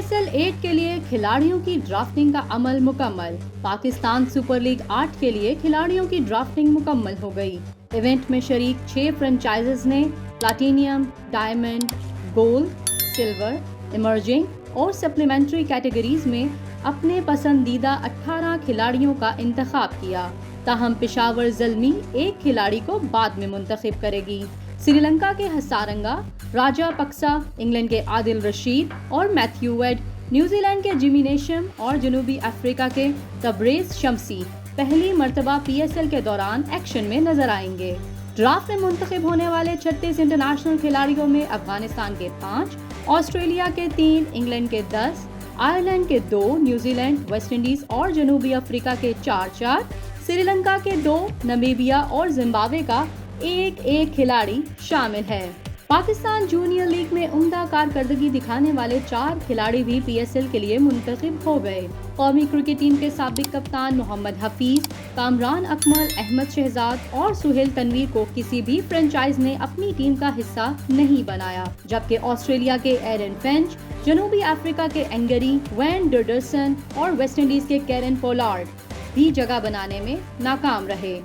PSL 8 کے لیے کھلاڑیوں کی ڈرافٹنگ کا عمل مکمل۔ پاکستان سپر لیگ 8 کے لیے کھلاڑیوں کی ڈرافٹنگ مکمل ہو گئی۔ ایونٹ میں شریک 6 فرنچائزز نے platinum, diamond, gold, silver, emerging اور سپلیمنٹری کیٹیگریز میں اپنے پسندیدہ 18 کھلاڑیوں کا انتخاب کیا، تاہم پشاور زلمی ایک کھلاڑی کو بعد میں منتخب کرے گی۔ سری لنکا کے ہسارنگا، راجا پکسا، انگلینڈ کے عادل رشید اور میتھیو ویڈ، نیوزی لینڈ کے جیمی نیشم اور جنوبی افریقہ کے تبریز شمسی پہلی مرتبہ PSL کے دوران ایکشن میں نظر آئیں گے۔ ڈرافٹ میں منتخب ہونے والے 36 انٹرنیشنل کھلاڑیوں میں افغانستان کے 5، آسٹریلیا کے 3، انگلینڈ کے 10، آئرلینڈ کے 2، نیوزی لینڈ، ویسٹ انڈیز اور جنوبی افریقہ کے 4، سری لنکا کے 2، نمیبیا اور زمبابوے کا ایک کھلاڑی شامل ہے۔ پاکستان جونیئر لیگ میں عمدہ کارکردگی دکھانے والے 4 کھلاڑی بھی PSL کے لیے منتخب ہو گئے۔ قومی کرکٹ ٹیم کے سابق کپتان محمد حفیظ، کامران اکمل، احمد شہزاد اور سہیل تنویر کو کسی بھی فرنچائز نے اپنی ٹیم کا حصہ نہیں بنایا، جبکہ آسٹریلیا کے ایرن فنچ، جنوبی افریقہ کے اینگری، وین ڈرڈرسن اور ویسٹ انڈیز کے کیرن پولارڈ بھی جگہ بنانے میں ناکام رہے۔